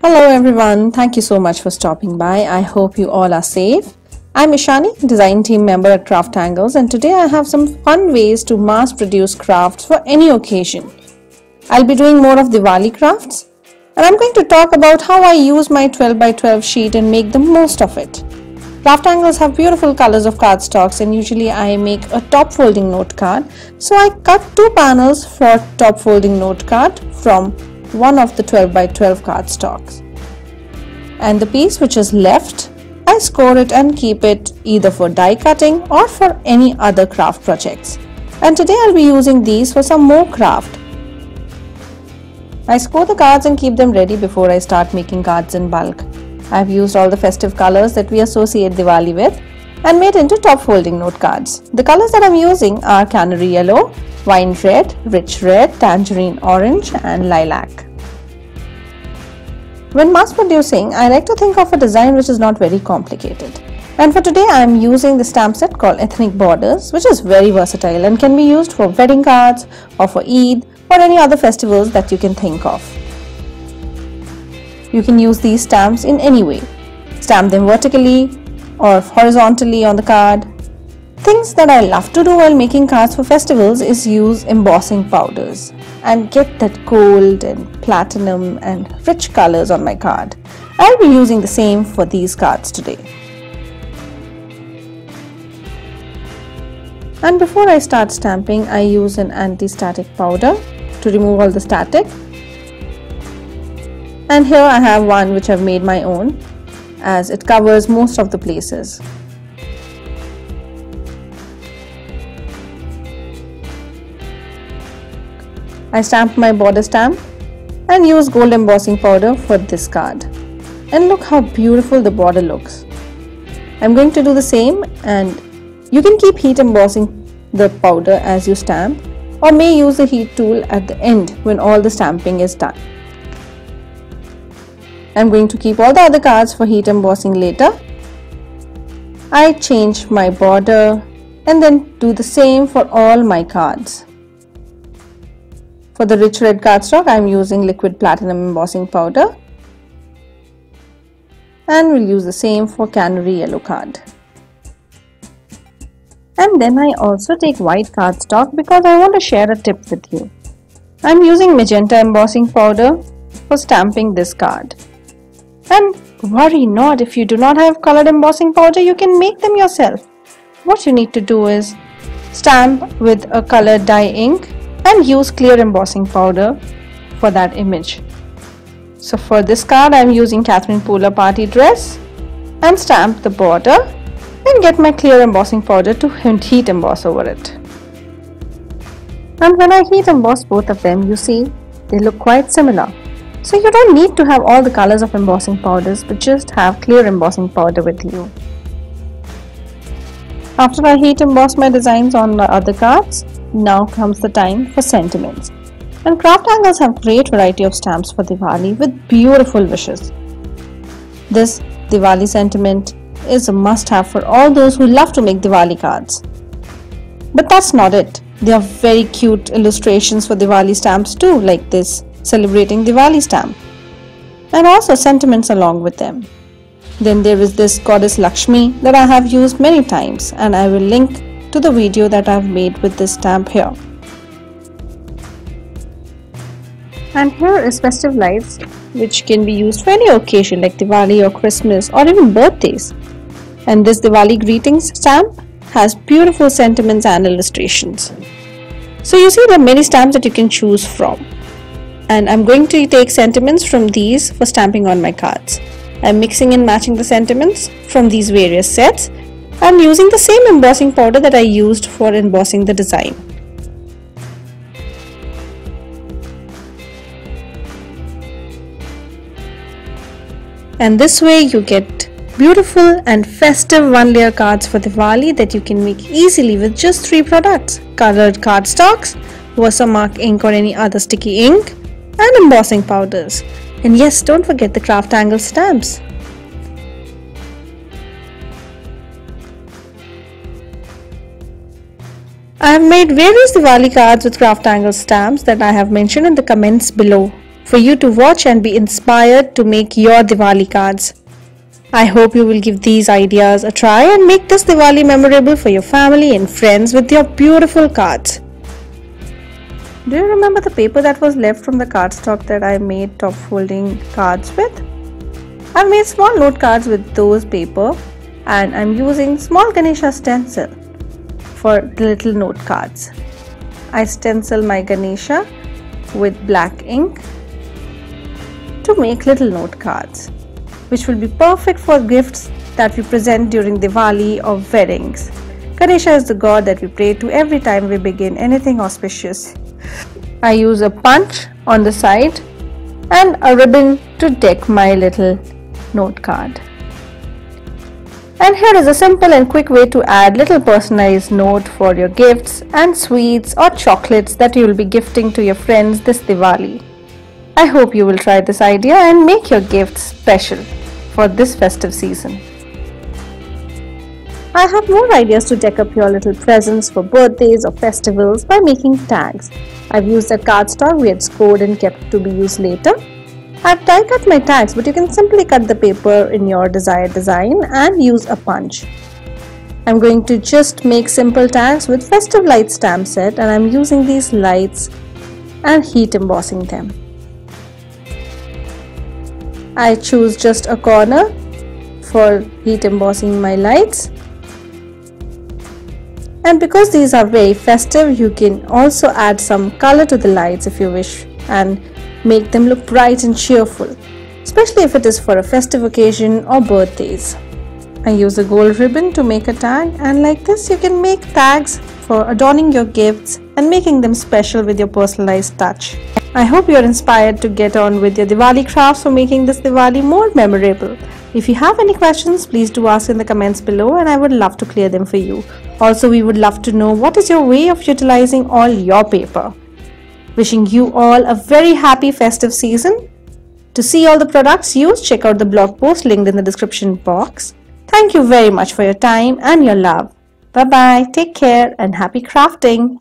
Hello everyone, thank you so much for stopping by. I hope you all are safe. I'm Ishani, design team member at Craftangles, and today I have some fun ways to mass produce crafts for any occasion. I'll be doing more of Diwali crafts, and I'm going to talk about how I use my 12 by 12 sheet and make the most of it. Craftangles have beautiful colors of cardstocks, and usually I make a top folding note card. So I cut 2 panels for top folding note card from one of the 12 by 12 cardstocks. And the piece which is left, I score it and keep it either for die cutting or for any other craft projects. And today I'll be using these for some more craft. I score the cards and keep them ready before I start making cards in bulk. I've used all the festive colors that we associate Diwali with and made into top folding note cards. The colors that I'm using are canary yellow, wine red, rich red, tangerine orange and lilac. When mass producing, I like to think of a design which is not very complicated. And for today I am using the stamp set called Ethnic Borders, which is very versatile and can be used for wedding cards or for Eid or any other festivals that you can think of. You can use these stamps in any way. Stamp them vertically or horizontally on the card. Things that I love to do while making cards for festivals is use embossing powders and get that gold and platinum and rich colors on my card. I'll be using the same for these cards today. And before I start stamping, I use an anti-static powder to remove all the static. And here I have one which I've made my own, as it covers most of the places. I stamped my border stamp and used gold embossing powder for this card. And look how beautiful the border looks. I'm going to do the same, and you can keep heat embossing the powder as you stamp, or may use the heat tool at the end when all the stamping is done. I'm going to keep all the other cards for heat embossing later. I change my border and then do the same for all my cards. For the rich red cardstock, I am using liquid platinum embossing powder, and we'll use the same for canary yellow card. And then I also take white cardstock because I want to share a tip with you. I'm using magenta embossing powder for stamping this card. And worry not, if you do not have colored embossing powder, you can make them yourself. What you need to do is stamp with a colored dye ink and use clear embossing powder for that image. So for this card, I am using Catherine Pooler party dress and stamp the border and get my clear embossing powder to heat emboss over it. And when I heat emboss both of them, you see they look quite similar. So you don't need to have all the colors of embossing powders, but just have clear embossing powder with you. After I heat emboss my designs on my other cards, now comes the time for sentiments. And Craftangles have great variety of stamps for Diwali with beautiful wishes. This Diwali sentiment is a must-have for all those who love to make Diwali cards. But that's not it. There are very cute illustrations for Diwali stamps too, like this celebrating Diwali stamp, and also sentiments along with them. Then there is this goddess Lakshmi that I have used many times, and I will link to the video that I have made with this stamp here. And here is festive lights, which can be used for any occasion like Diwali or Christmas or even birthdays. And this Diwali greetings stamp has beautiful sentiments and illustrations. So you see there are many stamps that you can choose from. And I'm going to take sentiments from these for stamping on my cards. I'm mixing and matching the sentiments from these various sets. I'm using the same embossing powder that I used for embossing the design. And this way you get beautiful and festive one-layer cards for Diwali that you can make easily with just 3 products: colored cardstocks, Versamark ink or any other sticky ink, and embossing powders. And yes, don't forget the Craftangles stamps. I have made various Diwali cards with Craftangles stamps that I have mentioned in the comments below for you to watch and be inspired to make your Diwali cards. I hope you will give these ideas a try and make this Diwali memorable for your family and friends with your beautiful cards. Do you remember the paper that was left from the cardstock that I made top folding cards with? I've made small note cards with those paper, and I'm using small Ganesha stencil for the little note cards. I stencil my Ganesha with black ink to make little note cards, which will be perfect for gifts that we present during Diwali or weddings. Ganesha is the god that we pray to every time we begin anything auspicious. I use a punch on the side and a ribbon to deck my little note card. And here is a simple and quick way to add little personalized note for your gifts and sweets or chocolates that you will be gifting to your friends this Diwali. I hope you will try this idea and make your gifts special for this festive season. I have more ideas to deck up your little presents for birthdays or festivals by making tags. I've used a cardstock we had scored and kept to be used later. I've die cut my tags, but you can simply cut the paper in your desired design and use a punch. I'm going to just make simple tags with festive light stamp set, and I'm using these lights and heat embossing them. I choose just a corner for heat embossing my lights. And because these are very festive, you can also add some color to the lights if you wish and make them look bright and cheerful, especially if it is for a festive occasion or birthdays. I use a gold ribbon to make a tag, and like this you can make tags for adorning your gifts and making them special with your personalized touch. I hope you are inspired to get on with your Diwali crafts for making this Diwali more memorable. If you have any questions, please do ask in the comments below and I would love to clear them for you. Also, we would love to know what is your way of utilizing all your paper. Wishing you all a very happy festive season. To see all the products used, check out the blog post linked in the description box. Thank you very much for your time and your love. Bye bye, take care and happy crafting.